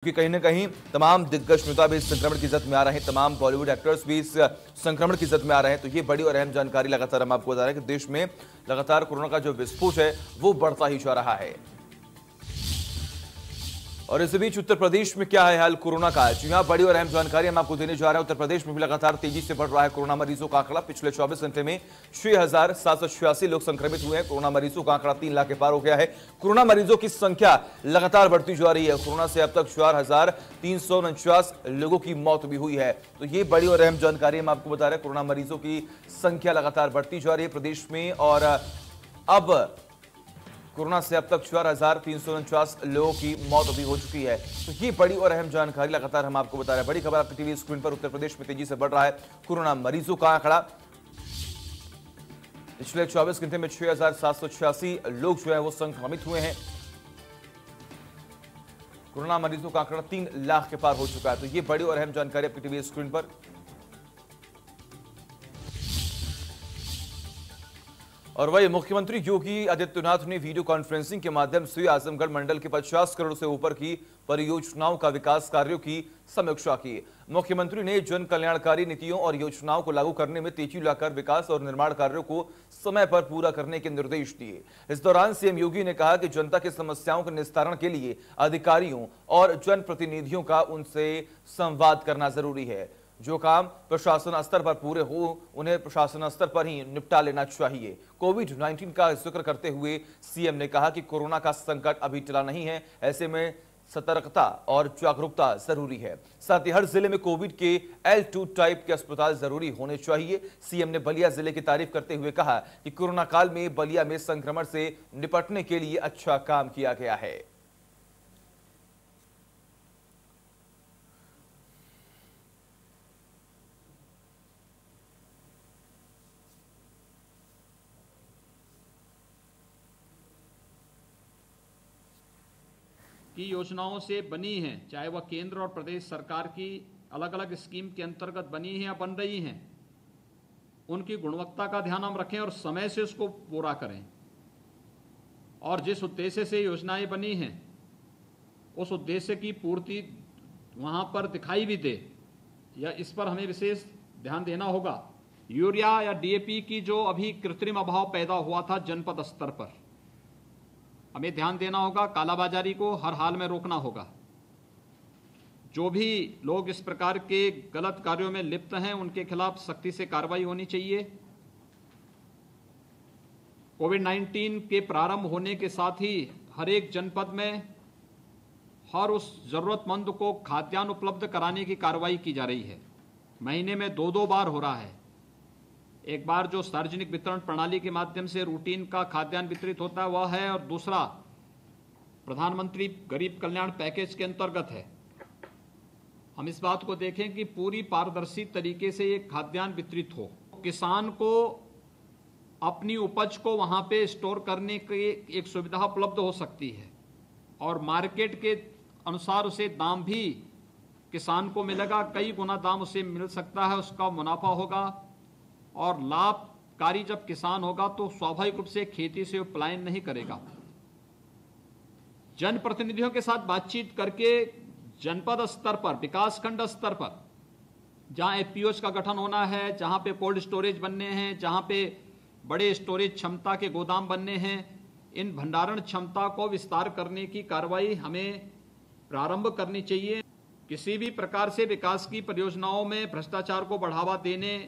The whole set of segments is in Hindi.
कि कहीं ना कहीं तमाम दिग्गज नेता भी इस संक्रमण की जद में आ रहे हैं, तमाम बॉलीवुड एक्टर्स भी इस संक्रमण की जद में आ रहे हैं। तो ये बड़ी और अहम जानकारी लगातार हम आपको बता रहे हैं कि देश में लगातार कोरोना का जो विस्फोट है वो बढ़ता ही जा रहा है। और इस बीच उत्तर प्रदेश में क्या है हाल कोरोना का? जी हां, बड़ी और अहम जानकारी हम आपको देने जा रहे हैं। उत्तर प्रदेश में भी लगातार तेजी से बढ़ रहा है कोरोना मरीजों का आंकड़ा। पिछले 24 घंटे में 6,786 लोग संक्रमित हुए हैं। कोरोना मरीजों का आंकड़ा 3 लाख के पार हो गया है। कोरोना मरीजों की संख्या लगातार बढ़ती जा रही है। कोरोना से अब तक 4,349 लोगों की मौत भी हुई है। तो ये बड़ी और अहम जानकारी हम आपको बता रहे हैं। कोरोना मरीजों की संख्या लगातार बढ़ती जा रही है प्रदेश में और अब कोरोना से अब तक 4,349 लोगों की मौत भी हो चुकी है। तो ये बड़ी और अहम जानकारी लगातार हम आपको बता रहे हैं। बड़ी खबर आपकी टीवी स्क्रीन पर। उत्तर प्रदेश में तेजी से बढ़ रहा है कोरोना मरीजों का आंकड़ा। पिछले 24 घंटे में 6,786 लोग जो है वो संक्रमित हुए हैं। कोरोना मरीजों का आंकड़ा 3 लाख के पार हो चुका है। तो ये बड़ी और अहम जानकारी आपकी टीवी स्क्रीन पर। और वही मुख्यमंत्री योगी आदित्यनाथ ने वीडियो कॉन्फ्रेंसिंग के माध्यम से आजमगढ़ मंडल के 50 करोड़ से ऊपर की परियोजनाओं का विकास कार्यों की समीक्षा की। मुख्यमंत्री ने जन कल्याणकारी नीतियों और योजनाओं को लागू करने में तेजी लाकर विकास और निर्माण कार्यों को समय पर पूरा करने के निर्देश दिए। इस दौरान सीएम योगी ने कहा कि जनता की समस्याओं के निस्तारण के लिए अधिकारियों और जनप्रतिनिधियों का उनसे संवाद करना जरूरी है। जो काम प्रशासन स्तर पर पूरे हो उन्हें प्रशासन स्तर पर ही निपटा लेना चाहिए। कोविड-19 का जिक्र करते हुए सीएम ने कहा कि कोरोना का संकट अभी टला नहीं है, ऐसे में सतर्कता और जागरूकता जरूरी है। साथ ही हर जिले में कोविड के L2 टाइप के अस्पताल जरूरी होने चाहिए। सीएम ने बलिया जिले की तारीफ करते हुए कहा कि कोरोना काल में बलिया में संक्रमण से निपटने के लिए अच्छा काम किया गया है। की योजनाओं से बनी हैं, चाहे वह केंद्र और प्रदेश सरकार की अलग अलग स्कीम के अंतर्गत बनी हैं या बन रही हैं, उनकी गुणवत्ता का ध्यान हम रखें और समय से उसको पूरा करें। और जिस उद्देश्य से योजनाएं बनी हैं उस उद्देश्य की पूर्ति वहां पर दिखाई भी दे, या इस पर हमें विशेष ध्यान देना होगा। यूरिया या डीएपी की जो अभी कृत्रिम अभाव पैदा हुआ था जनपद स्तर पर, हमें ध्यान देना होगा। कालाबाजारी को हर हाल में रोकना होगा। जो भी लोग इस प्रकार के गलत कार्यों में लिप्त हैं उनके खिलाफ सख्ती से कार्रवाई होनी चाहिए। कोविड-19 के प्रारंभ होने के साथ ही हर एक जनपद में हर उस जरूरतमंद को खाद्यान्न उपलब्ध कराने की कार्रवाई की जा रही है। महीने में 2-2 बार हो रहा है। एक बार जो सार्वजनिक वितरण प्रणाली के माध्यम से रूटीन का खाद्यान्न वितरित होता है वह है, और दूसरा प्रधानमंत्री गरीब कल्याण पैकेज के अंतर्गत है। हम इस बात को देखें कि पूरी पारदर्शी तरीके से ये खाद्यान्न वितरित हो, किसान को अपनी उपज को वहां पे स्टोर करने की एक सुविधा उपलब्ध हो सकती है, और मार्केट के अनुसार उसे दाम भी किसान को मिलेगा। कई गुना दाम उसे मिल सकता है, उसका मुनाफा होगा। और लाभकारी जब किसान होगा तो स्वाभाविक रूप से खेती से पलायन नहीं करेगा। जनप्रतिनिधियों के साथ बातचीत करके जनपद स्तर पर, विकासखंड स्तर पर, जहां एफपीओज का गठन होना है, जहां पे कोल्ड स्टोरेज बनने हैं, जहां पे बड़े स्टोरेज क्षमता के गोदाम बनने हैं, इन भंडारण क्षमता को विस्तार करने की कार्रवाई हमें प्रारंभ करनी चाहिए। किसी भी प्रकार से विकास की परियोजनाओं में भ्रष्टाचार को बढ़ावा देने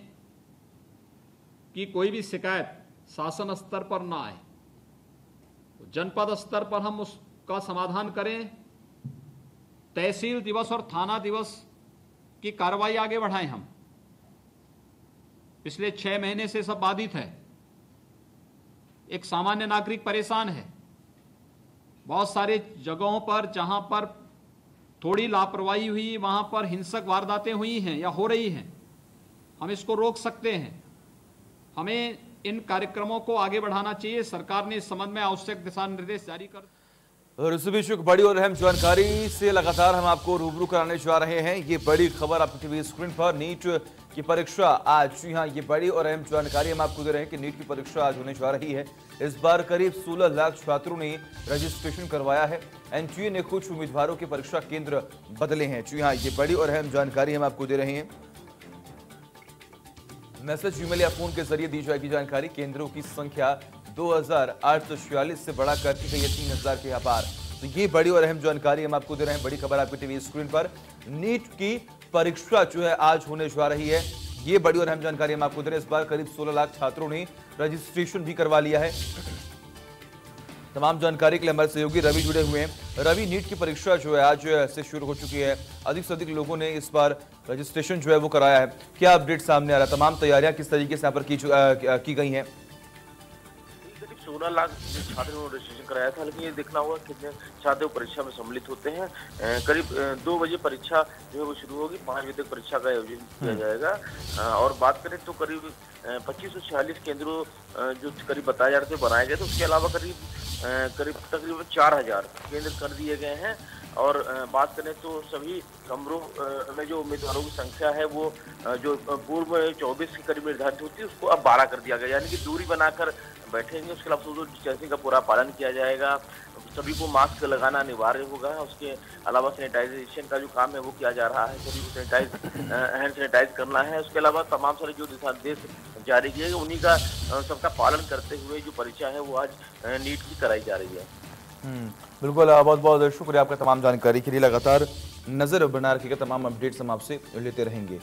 कि कोई भी शिकायत शासन स्तर पर ना आए, तो जनपद स्तर पर हम उसका समाधान करें। तहसील दिवस और थाना दिवस की कार्रवाई आगे बढ़ाएं। हम पिछले 6 महीने से सब बाधित है। एक सामान्य नागरिक परेशान है। बहुत सारे जगहों पर जहां पर थोड़ी लापरवाही हुई वहां पर हिंसक वारदातें हुई हैं या हो रही हैं। हम इसको रोक सकते हैं। हमें इन कार्यक्रमों को आगे बढ़ाना चाहिए। सरकार ने इस संबंध में आवश्यक दिशा निर्देश जारी कर और इस बीच एक बड़ी और अहम जानकारी से लगातार हम आपको रूबरू कराने जा रहे हैं। ये बड़ी खबर आपकी टीवी स्क्रीन पर, नीट की परीक्षा आज, जी हाँ, ये बड़ी और अहम जानकारी हम आपको दे रहे हैं कि नीट की परीक्षा आज होने जा रही है। इस बार करीब 16 लाख छात्रों ने रजिस्ट्रेशन करवाया है। एनटीए ने कुछ उम्मीदवारों के परीक्षा केंद्र बदले हैं। जी हाँ, ये बड़ी और अहम जानकारी हम आपको दे रहे हैं। मैसेज, ईमेल या फोन के जरिए दी जाएगी जानकारी। केंद्रों की संख्या 2846 से बढ़ाकर की गई है 3000 के पार। तो ये बड़ी और अहम जानकारी हम आपको दे रहे हैं। बड़ी खबर आपकी टीवी स्क्रीन पर, नीट की परीक्षा जो है आज होने जा रही है। ये बड़ी और अहम जानकारी हम आपको दे रहे हैं। इस बार करीब 16 लाख छात्रों ने रजिस्ट्रेशन भी करवा लिया है। तमाम जानकारी के लिए हमारे सहयोगी रवि जुड़े हुए हैं। रवि, नीट की परीक्षा जो है आज से शुरू हो चुकी है। अधिक से अधिक लोगों ने इस बार रजिस्ट्रेशन जो है वो कराया है। क्या अपडेट सामने आ रहा है? तमाम तैयारियां किस तरीके से यहाँ पर की गई हैं? 16 लाख छात्रों ने रजिस्ट्रेशन कराया था, लेकिन ये देखना होगा कितने छात्र परीक्षा में सम्मिलित होते हैं। करीब 2 बजे परीक्षा जो है वो शुरू होगी, 5 बजे तक परीक्षा का आयोजन किया जाएगा। और बात करें तो करीब 2546 केंद्रों जो करीब बताए जा रहे थे बनाए गए थे। उसके अलावा करीब तकरीबन 4000 केंद्र कर दिए गए हैं। और बात करें तो सभी कमरों में जो उम्मीदवारों की संख्या है वो जो पूर्व में 24 के करीब निर्धारित होती है उसको अब 12 कर दिया गया, यानी कि दूरी बनाकर बैठेंगे। उसके अलावा सोशल डिस्टेंसिंग का पूरा पालन किया जाएगा। सभी को मास्क लगाना अनिवार्य होगा। उसके अलावा सैनिटाइजेशन का जो काम है वो किया जा रहा है। सभी को हैंड सैनिटाइज करना है। उसके अलावा तमाम सारे जो दिशा निर्देश जारी किए गए उन्हीं का सबका पालन करते हुए जो परीक्षा है वो आज नीट की कराई जा रही है। बिल्कुल, बहुत बहुत शुक्रिया आपका तमाम जानकारी के लिए। लगातार नजर बना रखिएगा, तमाम अपडेट्स हम आपसे लेते रहेंगे।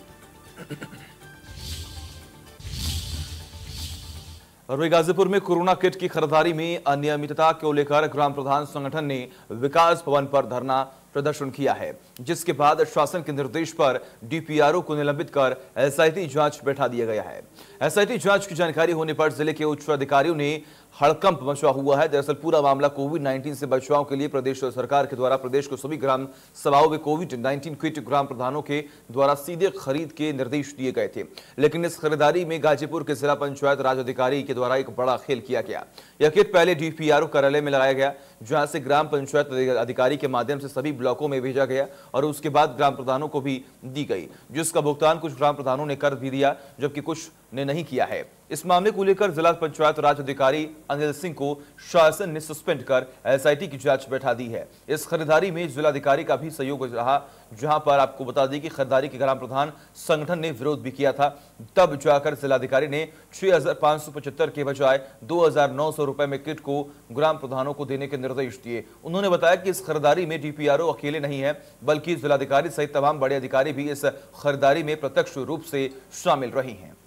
और गाजीपुर में कोरोना किट की खरीदारी में अनियमितता को लेकर ग्राम प्रधान संगठन ने विकास भवन पर धरना प्रदर्शन किया है, जिसके बाद शासन के निर्देश पर डीपीआरओ को निलंबित कर एसआईटी जांच बैठा दिया गया है। एसआईटी जांच की जानकारी होने पर जिले के उच्च अधिकारियों ने हड़कंप मचा हुआ है। दरअसल पूरा मामला कोविड-19 से बचाव के लिए प्रदेश सरकार के द्वारा प्रदेश को सभी ग्राम सभाओं में कोविड-19 किट ग्राम प्रधानों के द्वारा सीधे खरीद के निर्देश दिए गए थे, लेकिन इस खरीदारी में गाजीपुर के जिला पंचायत राज अधिकारी के द्वारा एक बड़ा खेल किया गया। यह किट पहले डीपीआरओ कार्यालय में लगाया गया, जहां से ग्राम पंचायत अधिकारी के माध्यम से सभी ब्लॉकों में भेजा गया और उसके बाद ग्राम प्रधानों को भी दी गई, जिसका भुगतान कुछ ग्राम प्रधानों ने कर भी दिया जबकि कुछ ने नहीं किया है। इस मामले को लेकर जिला पंचायत राज अधिकारी अनिल सिंह को शासन ने सस्पेंड कर एसआईटी की जांच बैठा दी है। इस खरीदारी में जिलाधिकारी का भी सहयोग रहा, जहां पर आपको बता दें कि खरीदारी के ग्राम प्रधान संगठन ने विरोध भी किया था। तब जाकर जिलाधिकारी ने 6575 के बजाय 2900 रुपए में किट को ग्राम प्रधानों को देने के निर्देश दिए। उन्होंने बताया कि इस खरीदारी में डीपीआरओ अकेले नहीं है, बल्कि जिलाधिकारी सहित तमाम बड़े अधिकारी भी इस खरीदारी में प्रत्यक्ष रूप से शामिल रही हैं।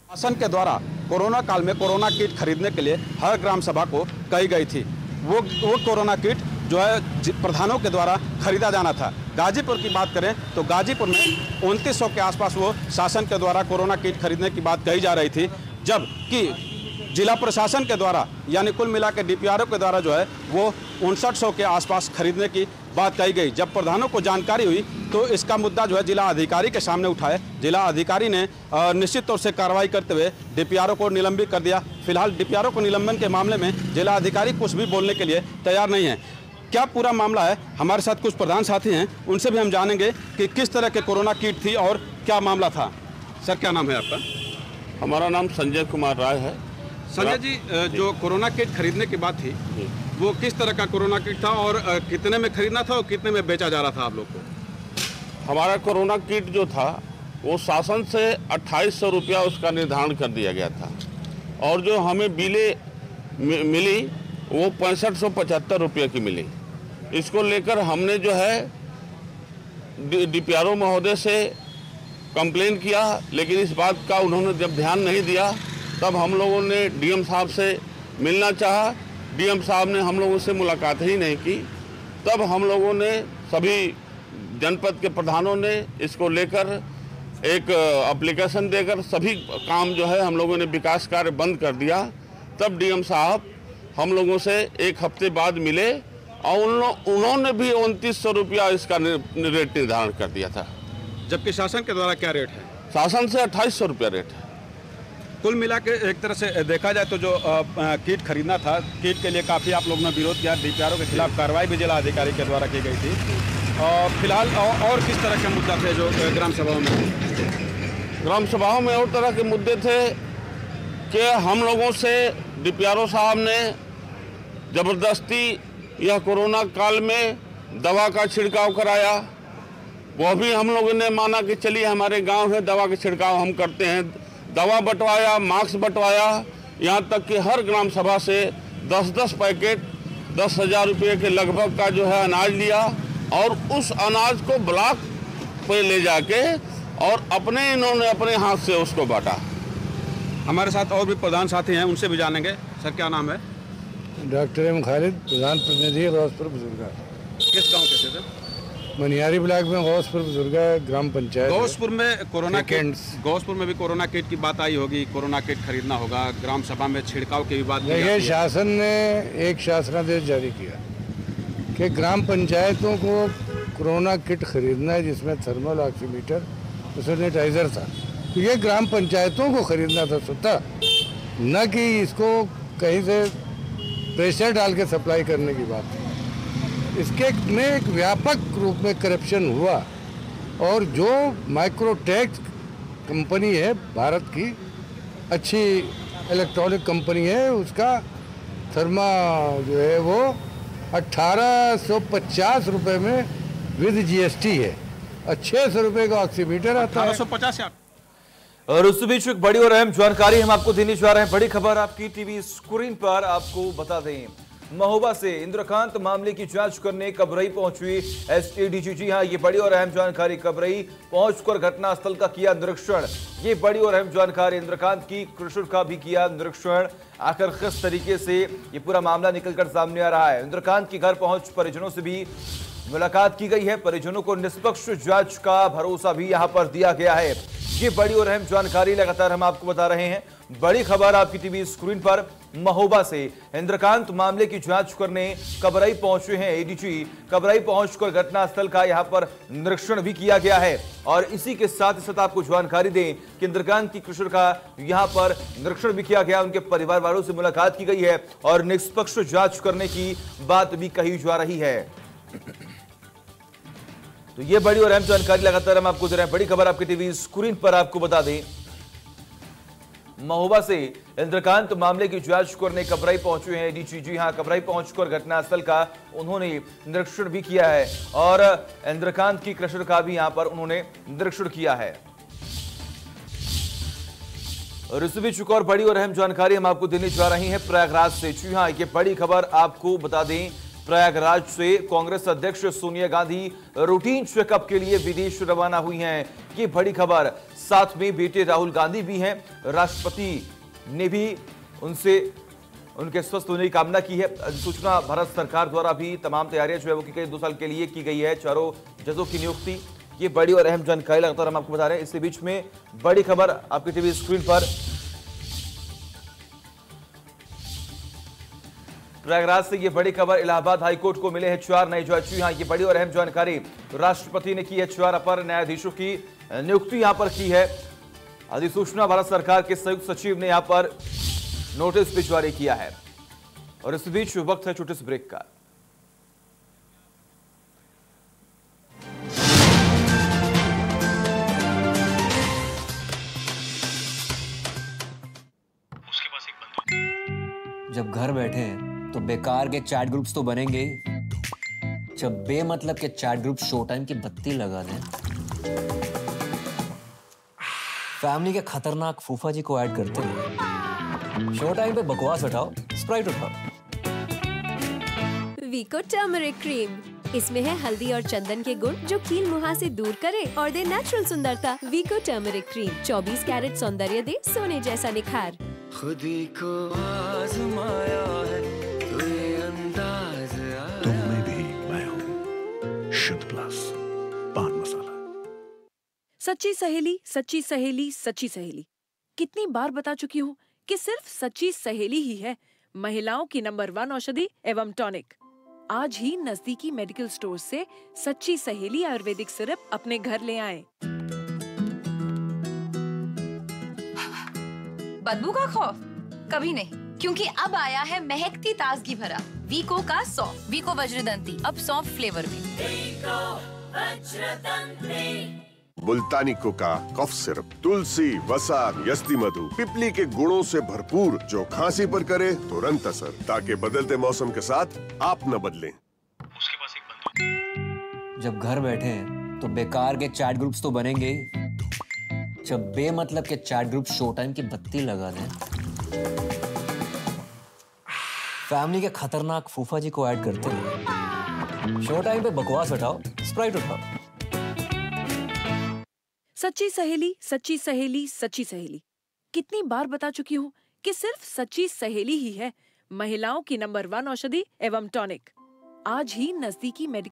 शासन के द्वारा कोरोना काल में कोरोना किट खरीदने के लिए हर ग्राम सभा को कही गई थी। वो कोरोना किट जो है प्रधानों के द्वारा खरीदा जाना था। गाजीपुर की बात करें तो गाजीपुर में 2900 के आसपास वो शासन के द्वारा कोरोना किट खरीदने की बात कही जा रही थी, जबकि जिला प्रशासन के द्वारा यानी कुल मिला के डीपीआरओ के द्वारा जो है वो 5900 के आसपास खरीदने की बात कही गई। जब प्रधानों को जानकारी हुई तो इसका मुद्दा जो है जिला अधिकारी के सामने उठाए। जिला अधिकारी ने निश्चित तौर से कार्रवाई करते हुए डीपीआरओ को निलंबित कर दिया। फिलहाल डीपीआरओ को निलंबन के मामले में जिला अधिकारी कुछ भी बोलने के लिए तैयार नहीं है। क्या पूरा मामला है, हमारे साथ कुछ प्रधान साथी हैं, उनसे भी हम जानेंगे कि किस तरह के कोरोना किट थी और क्या मामला था। सर, क्या नाम है आपका? हमारा नाम संजय कुमार राय है। संजय जी, जो कोरोना किट खरीदने की बात थी वो किस तरह का कोरोना किट था और कितने में खरीदना था और कितने में बेचा जा रहा था आप लोग को? हमारा कोरोना किट जो था वो शासन से 2800 रुपया उसका निर्धारण कर दिया गया था और जो हमें बिलें मिली वो 6575 रुपये की मिली। इसको लेकर हमने जो है डीपीआरओ महोदय से कंप्लेन किया, लेकिन इस बात का उन्होंने जब ध्यान नहीं दिया तब हम लोगों ने डीएम साहब से मिलना चाहा। डीएम साहब ने हम लोगों से मुलाकात ही नहीं की। तब हम लोगों ने सभी जनपद के प्रधानों ने इसको लेकर एक एप्लीकेशन देकर सभी काम जो है हम लोगों ने विकास कार्य बंद कर दिया। तब डीएम साहब हम लोगों से एक हफ्ते बाद मिले और उन्होंने भी 2900 रुपया इसका रेट निर्धारण कर दिया था, जबकि शासन के द्वारा क्या रेट है? शासन से 2800 रुपया रेट है। कुल मिला के एक तरह से देखा जाए तो जो किट खरीदना था, किट के लिए काफ़ी आप लोगों ने विरोध किया, डीपीआरओ के खिलाफ कार्रवाई भी जिला अधिकारी के द्वारा की गई थी। और फिलहाल और किस तरह के मुद्दा थे जो ग्राम सभाओं में? ग्राम सभाओं में और तरह के मुद्दे थे कि हम लोगों से डीपीआरओ साहब ने ज़बरदस्ती यह कोरोना काल में दवा का छिड़काव कराया। वो भी हम लोगों ने माना कि चलिए हमारे गांव है, दवा का छिड़काव हम करते हैं। दवा बंटवाया, मास्क बंटवाया, यहाँ तक कि हर ग्राम सभा से 10-10 पैकेट 10,000 रुपये के लगभग का जो है अनाज लिया और उस अनाज को ब्लॉक पे ले जाके और इन्होंने अपने हाथ से उसको बांटा। हमारे साथ और भी प्रधान साथी हैं, उनसे भी जानेंगे। सर क्या नाम है? डॉक्टर एम खालिद, प्रधान प्रतिनिधि गौसपुर बुजुर्गा। किस गांव के थे सर? मनियारी ब्लॉक में गौसपुर बुजुर्गा ग्राम पंचायत। गौसपुर में कोरोना किट, गौसपुर में भी कोरोना किट की बात आई होगी, कोरोना किट खरीदना होगा, ग्राम सभा में छिड़काव की भी बात की। देखिए, शासन ने एक शासनादेश जारी किया कि ग्राम पंचायतों को कोरोना किट खरीदना है, जिसमें थर्मल ऑक्सीमीटर, उसमें सैनिटाइजर था। तो ये ग्राम पंचायतों को खरीदना था स्वतः, न कि इसको कहीं से प्रेशर डाल के सप्लाई करने की बात है। इसके में एक व्यापक रूप में करप्शन हुआ और जो माइक्रोटेक कंपनी है भारत की, अच्छी इलेक्ट्रॉनिक कंपनी है, उसका थर्मा जो है वो 1850 रुपये में विद जीएसटी है और 600 रुपये का ऑक्सीमीटर आता है। 1850। और उस बीच एक बड़ी और अहम जानकारी हम आपको देने जा रहे हैं। बड़ी खबर आपकी टीवी स्क्रीन पर आपको बता दें, महोबा से इंद्रकांत मामले की जांच करने कबरई पहुंची एसटीडीजी। जी हां, ये बड़ी और अहम जानकारी। कबरई पहुंचकर घटनास्थल का किया निरीक्षण। ये बड़ी और अहम जानकारी। इंद्रकांत की कृष्ण का भी किया निरीक्षण। आखिर किस तरीके से ये पूरा मामला निकलकर सामने आ रहा है? इंद्रकांत के घर पहुंच परिजनों से भी मुलाकात की गई है। परिजनों को निष्पक्ष जांच का भरोसा भी यहां पर दिया गया है। ये बड़ी और अहम जानकारी लगातार हम आपको बता रहे हैं। बड़ी खबर आपकी टीवी स्क्रीन पर। महोबा से इंद्रकांत मामले की जांच करने कबरई पहुंचे हैं एडीजी। कबरई पहुंचकर घटनास्थल का यहां पर निरीक्षण भी किया गया है। और इसी के साथ ही साथ आपको जानकारी दें कि इंद्रकांत की कृष्ण का यहां पर निरीक्षण भी किया गया। उनके परिवार वालों से मुलाकात की गई है और निष्पक्ष जांच करने की बात भी कही जा रही है। तो ये बड़ी और अहम जानकारी लगातार हम आपको दे रहे हैं। बड़ी खबर आपकी टीवी स्क्रीन पर आपको बता दें, महोबा से इंद्रकांत मामले की जांच करने कबरई पहुंचे हैं एडीजी। जी हां, कबरई पहुंचकर घटनास्थल का उन्होंने निरीक्षण भी किया है और इंद्रकांत की कृष्ण का भी यहां पर उन्होंने निरीक्षण किया है। और इस बीच एक और बड़ी और अहम जानकारी हम आपको देने जा रही हैं प्रयागराज से। जी हां, ये बड़ी खबर आपको बता दें, प्रयागराज से कांग्रेस अध्यक्ष सोनिया गांधी रूटीन चेकअप के लिए विदेश रवाना हुई हैं। ये बड़ी खबर। साथ में बेटे राहुल गांधी भी हैं। राष्ट्रपति ने भी उनसे उनके स्वस्थ होने की कामना की है। सूचना भारत सरकार द्वारा भी तमाम तैयारियां जो है वो की गई, 2 साल के लिए की गई है। 4 जजों की नियुक्ति। ये बड़ी और अहम जानकारी लगातार हम आपको बता रहे हैं। इसी बीच में बड़ी खबर आपकी टीवी स्क्रीन पर। प्रयागराज से ये बड़ी खबर। इलाहाबाद हाईकोर्ट को मिले हैं 4 नए जज। जी हां, ये बड़ी और अहम जानकारी। राष्ट्रपति ने की है 4 अपर न्यायाधीशों की नियुक्ति यहां पर की है। अधिसूचना भारत सरकार के संयुक्त सचिव ने यहां पर नोटिस भी जारी किया है। और इस बीच वक्त है छोटे से ब्रेक का। जब घर बैठे हैं तो बेकार के चैट ग्रुप्स तो बनेंगे ही। जब बेमतलब के चैट ग्रुप शो टाइम की बत्ती लगा दें, फैमिली के खतरनाक फूफा जी को ऐड करते हैं, शो टाइम पे बकवास हटाओ, स्प्राइट उठाओ। वीको टर्मरिक क्रीम, इसमें है हल्दी और चंदन के गुण जो कील मुहां से दूर करे और दे नेचुरल सुंदरता। वीको टर्मरिक क्रीम 24 कैरेट सौंदर्य दे सोने जैसा निखार। खुदी को आजमाया है तो ये अंदाज आया। तुम में भी मैं हूँ शुद्ध प्लस पान मसाला। सच्ची सहेली, सच्ची सहेली, सच्ची सहेली। कितनी बार बता चुकी हूँ कि सिर्फ सच्ची सहेली ही है महिलाओं की नंबर 1 औषधि एवं टॉनिक। आज ही नजदीकी मेडिकल स्टोर से सच्ची सहेली आयुर्वेदिक सिरप अपने घर ले आएं। बदबू का खौफ कभी नहीं, क्योंकि अब आया है महकती ताजगी भरा वीको का सौंफ। वीको वज्रदंती, अब सौंफ फ्लेवर में। मुल्तानी कोका कफ सिरप, तुलसी, वसा, यस्ती मधु, पिपली के गुणों से भरपूर, जो खांसी पर करे तुरंत असर, ताकि बदलते मौसम के साथ आप न बदलें। उसके पास एक बंदूक। जब घर बैठे हैं तो बेकार के चैट ग्रुप्स तो बनेंगे ही। जब बेमतलब के चैट ग्रुप शो टाइम की बत्ती लगा दें, फैमिली के खतरनाक फूफा जी को ऐड करते हैं, शो टाइम पे बकवास हटाओ, स्प्राइट उठाओ। सच्ची सहेली, सच्ची सहेली, सच्ची सहेली। कितनी बार बता चुकी हूँ कि सिर्फ सच्ची सहेली ही है महिलाओं की नंबर 1 औषधि एवं टॉनिक। आज ही नजदीकी मेडिकल